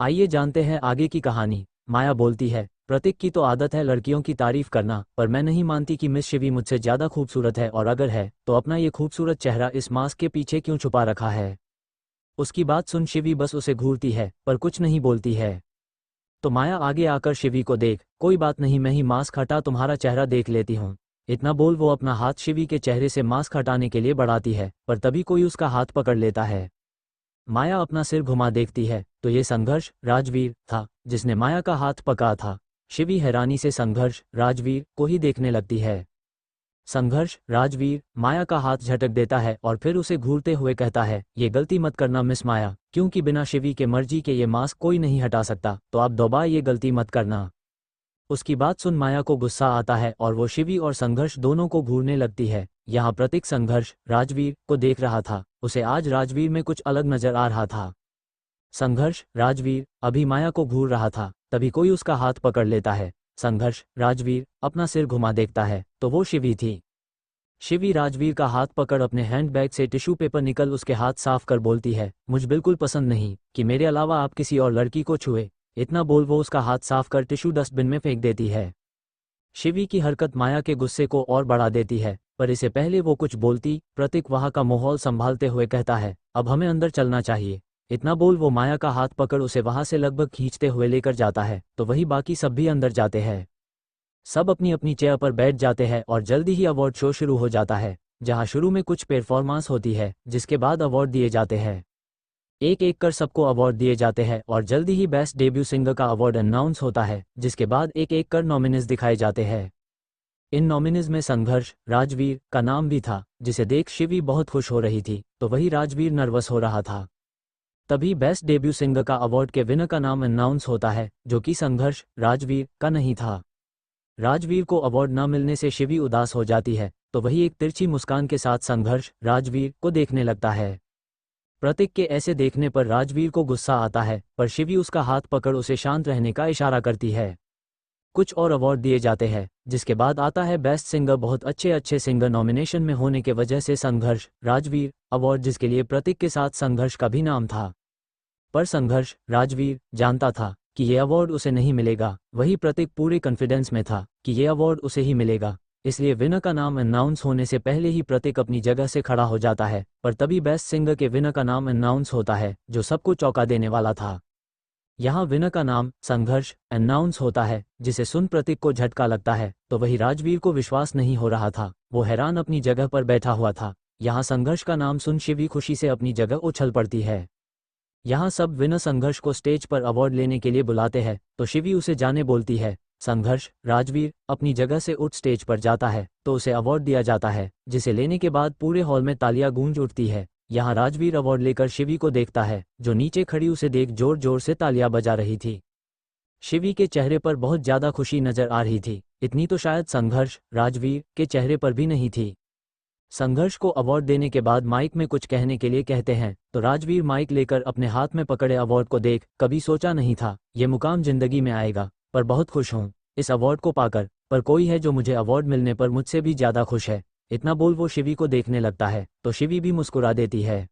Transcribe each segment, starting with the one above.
आइए जानते हैं आगे की कहानी। माया बोलती है, प्रतीक की तो आदत है लड़कियों की तारीफ करना, पर मैं नहीं मानती कि मिस शिवी मुझसे ज़्यादा खूबसूरत है, और अगर है तो अपना ये खूबसूरत चेहरा इस मास्क के पीछे क्यों छुपा रखा है। उसकी बात सुन शिवी बस उसे घूरती है पर कुछ नहीं बोलती है। तो माया आगे आकर शिवी को देख, कोई बात नहीं, मैं ही मास्क हटा तुम्हारा चेहरा देख लेती हूँ। इतना बोल वो अपना हाथ शिवी के चेहरे से मास्क हटाने के लिए बढ़ाती है, पर तभी कोई उसका हाथ पकड़ लेता है। माया अपना सिर घुमा देखती है तो ये संघर्ष राजवीर था जिसने माया का हाथ पकड़ा था। शिवी हैरानी से संघर्ष राजवीर को ही देखने लगती है। संघर्ष राजवीर माया का हाथ झटक देता है और फिर उसे घूरते हुए कहता है, ये गलती मत करना मिस माया, क्योंकि बिना शिवी के मर्जी के ये मास्क कोई नहीं हटा सकता, तो आप दोबारा ये गलती मत करना। उसकी बात सुन माया को गुस्सा आता है और वो शिवी और संघर्ष दोनों को घूरने लगती है। यहाँ प्रतीक संघर्ष राजवीर को देख रहा था, उसे आज राजवीर में कुछ अलग नजर आ रहा था। संघर्ष राजवीर अभी माया को घूर रहा था, तभी कोई उसका हाथ पकड़ लेता है। संघर्ष राजवीर अपना सिर घुमा देखता है तो वो शिवी थी। शिवी राजवीर का हाथ पकड़ अपने हैंडबैग से टिश्यू पेपर निकल उसके हाथ साफ कर बोलती है, मुझ बिल्कुल पसंद नहीं कि मेरे अलावा आप किसी और लड़की को छुए। इतना बोल वो उसका हाथ साफ कर टिश्यू डस्टबिन में फेंक देती है। शिवी की हरकत माया के गुस्से को और बढ़ा देती है, पर इससे पहले वो कुछ बोलती, प्रतीक वहाँ का माहौल संभालते हुए कहता है, अब हमें अंदर चलना चाहिए। इतना बोल वो माया का हाथ पकड़ उसे वहाँ से लगभग खींचते हुए लेकर जाता है, तो वही बाकी सब भी अंदर जाते हैं। सब अपनी अपनी चेयर पर बैठ जाते हैं और जल्दी ही अवार्ड शो शुरू हो जाता है, जहाँ शुरू में कुछ परफॉर्मेंस होती है जिसके बाद अवार्ड दिए जाते हैं। एक एक कर सबको अवार्ड दिए जाते हैं और जल्दी ही बेस्ट डेब्यू सिंगर का अवार्ड अनाउंस होता है, जिसके बाद एक एक कर नॉमिनीज दिखाए जाते हैं। इन नॉमिनीज में संघर्ष राजवीर का नाम भी था, जिसे देख शिवी बहुत खुश हो रही थी, तो वही राजवीर नर्वस हो रहा था। तभी बेस्ट डेब्यू सिंगर का अवार्ड के विनर का नाम अनाउंस होता है, जो कि संघर्ष राजवीर का नहीं था। राजवीर को अवार्ड न मिलने से शिवी उदास हो जाती है, तो वही एक तिरछी मुस्कान के साथ संघर्ष राजवीर को देखने लगता है। प्रतीक के ऐसे देखने पर राजवीर को गुस्सा आता है, पर शिवी उसका हाथ पकड़ उसे शांत रहने का इशारा करती है। कुछ और अवार्ड दिए जाते हैं, जिसके बाद आता है बेस्ट सिंगर। बहुत अच्छे अच्छे सिंगर नॉमिनेशन में होने के वजह से संघर्ष राजवीर अवार्ड, जिसके लिए प्रतीक के साथ संघर्ष का भी नाम था। पर संघर्ष राजवीर जानता था कि ये अवार्ड उसे नहीं मिलेगा, वही प्रतीक पूरे कॉन्फिडेंस में था कि ये अवार्ड उसे ही मिलेगा। इसलिए विनर का नाम अनाउंस होने से पहले ही प्रतीक अपनी जगह से खड़ा हो जाता है, पर तभी बेस्ट सिंगर के विनर का नाम अनाउंस होता है, जो सबको चौंका देने वाला था। यहाँ विनर का नाम संघर्ष अनाउंस होता है, जिसे सुन प्रतीक को झटका लगता है, तो वही राजवीर को विश्वास नहीं हो रहा था, वो हैरान अपनी जगह पर बैठा हुआ था। यहाँ संघर्ष का नाम सुन शिवी खुशी से अपनी जगह उछल पड़ती है। यहाँ सब विनर संघर्ष को स्टेज पर अवार्ड लेने के लिए बुलाते हैं, तो शिवी उसे जाने बोलती है। संघर्ष राजवीर अपनी जगह से उठ स्टेज पर जाता है, तो उसे अवार्ड दिया जाता है, जिसे लेने के बाद पूरे हॉल में तालियां गूंज उठती है। यहाँ राजवीर अवार्ड लेकर शिवी को देखता है, जो नीचे खड़ी उसे देख जोर जोर से तालियां बजा रही थी। शिवी के चेहरे पर बहुत ज्यादा खुशी नजर आ रही थी, इतनी तो शायद संघर्ष राजवीर के चेहरे पर भी नहीं थी। संघर्ष को अवार्ड देने के बाद माइक में कुछ कहने के लिए कहते हैं, तो राजवीर माइक लेकर अपने हाथ में पकड़े अवार्ड को देख, कभी सोचा नहीं था ये मुकाम जिंदगी में आएगा, पर बहुत खुश हूँ इस अवार्ड को पाकर, पर कोई है जो मुझे अवार्ड मिलने पर मुझसे भी ज्यादा खुश है। इतना बोल वो शिवी को देखने लगता है, तो शिवी भी मुस्कुरा देती है।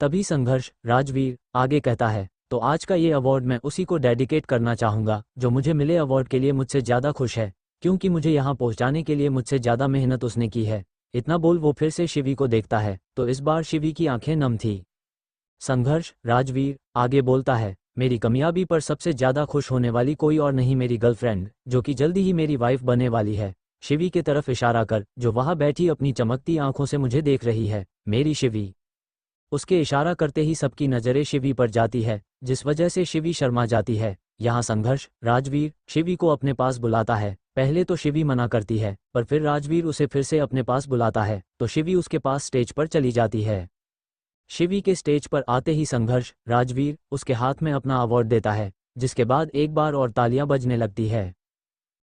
तभी संघर्ष राजवीर आगे कहता है, तो आज का ये अवार्ड मैं उसी को डेडिकेट करना चाहूँगा जो मुझे मिले अवार्ड के लिए मुझसे ज़्यादा खुश है, क्योंकि मुझे यहाँ पहुँचाने के लिए मुझसे ज़्यादा मेहनत उसने की है। इतना बोल वो फिर से शिवी को देखता है, तो इस बार शिवी की आंखें नम थी। संघर्ष राजवीर आगे बोलता है, मेरी कामयाबी पर सबसे ज़्यादा खुश होने वाली कोई और नहीं, मेरी गर्लफ्रेंड, जो कि जल्दी ही मेरी वाइफ बनने वाली है। शिवी की तरफ इशारा कर, जो वहाँ बैठी अपनी चमकती आंखों से मुझे देख रही है, मेरी शिवी। उसके इशारा करते ही सबकी नज़रें शिवी पर जाती है, जिस वजह से शिवी शर्मा जाती है। यहाँ संघर्ष राजवीर शिवी को अपने पास बुलाता है। पहले तो शिवी मना करती है, पर फिर राजवीर उसे फिर से अपने पास बुलाता है, तो शिवी उसके पास स्टेज पर चली जाती है। शिवी के स्टेज पर आते ही संघर्ष राजवीर उसके हाथ में अपना अवार्ड देता है, जिसके बाद एक बार और तालियां बजने लगती है।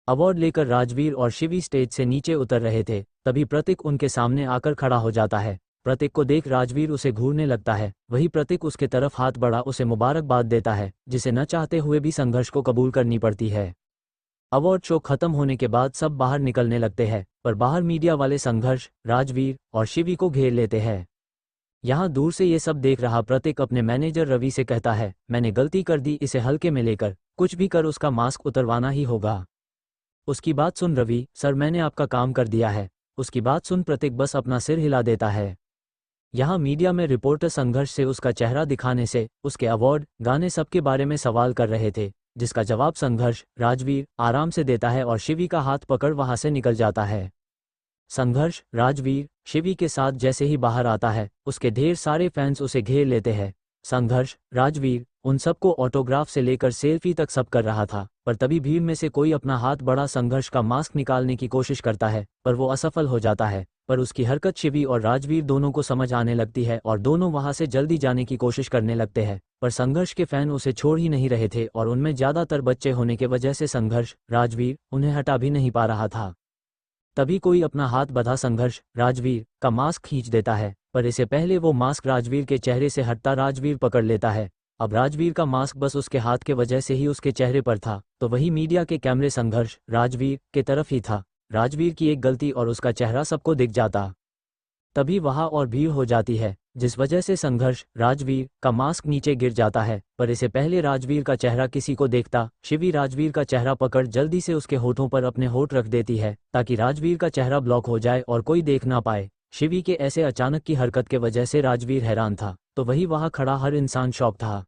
अवार्ड लेकर राजवीर और शिवी स्टेज से नीचे उतर रहे थे, तभी प्रतीक उनके सामने आकर खड़ा हो जाता है। प्रतीक को देख राजवीर उसे घूरने लगता है, वही प्रतीक उसके तरफ हाथ बढ़ा उसे मुबारकबाद देता है, जिसे न चाहते हुए भी संघर्ष को कबूल करनी पड़ती है। अवार्ड शो खत्म होने के बाद सब बाहर निकलने लगते हैं, पर बाहर मीडिया वाले संघर्ष राजवीर और शिवी को घेर लेते हैं। यहाँ दूर से ये सब देख रहा प्रतीक अपने मैनेजर रवि से कहता है, मैंने गलती कर दी, इसे हल्के में लेकर कुछ भी कर उसका मास्क उतरवाना ही होगा। उसकी बात सुन रवि, सर मैंने आपका काम कर दिया है। उसकी बात सुन प्रतीक बस अपना सिर हिला देता है। यहाँ मीडिया में रिपोर्टर संघर्ष से उसका चेहरा दिखाने से, उसके अवार्ड, गाने सबके बारे में सवाल कर रहे थे, जिसका जवाब संघर्ष राजवीर आराम से देता है और शिवी का हाथ पकड़ वहां से निकल जाता है। संघर्ष राजवीर शिवी के साथ जैसे ही बाहर आता है, उसके ढेर सारे फैंस उसे घेर लेते हैं। संघर्ष राजवीर उन सबको ऑटोग्राफ से लेकर सेल्फी तक सब कर रहा था, पर तभी भीड़ में से कोई अपना हाथ बढ़ा संघर्ष का मास्क निकालने की कोशिश करता है, पर वो असफल हो जाता है। पर उसकी हरकत शिवी और राजवीर दोनों को समझ आने लगती है और दोनों वहां से जल्दी जाने की कोशिश करने लगते हैं, पर संघर्ष के फैन उसे छोड़ ही नहीं रहे थे और उनमें ज्यादातर बच्चे होने के वजह से संघर्ष राजवीर उन्हें हटा भी नहीं पा रहा था। तभी कोई अपना हाथ बंधा संघर्ष राजवीर का मास्क खींच देता है, पर इससे पहले वो मास्क राजवीर के चेहरे से हटता राजवीर पकड़ लेता है। अब राजवीर का मास्क बस उसके हाथ के वजह से ही उसके चेहरे पर था, तो वही मीडिया के कैमरे संघर्ष राजवीर के तरफ ही था। राजवीर की एक गलती और उसका चेहरा सबको दिख जाता। तभी वहां और भीड़ हो जाती है, जिस वजह से संघर्ष राजवीर का मास्क नीचे गिर जाता है, पर इससे पहले राजवीर का चेहरा किसी को देखता शिवी राजवीर का चेहरा पकड़ जल्दी से उसके होठों पर अपने होठ रख देती है, ताकि राजवीर का चेहरा ब्लॉक हो जाए और कोई देख ना पाए। शिवी के ऐसे अचानक की हरकत के वजह से राजवीर हैरान था, तो वही वहां खड़ा हर इंसान शॉक था।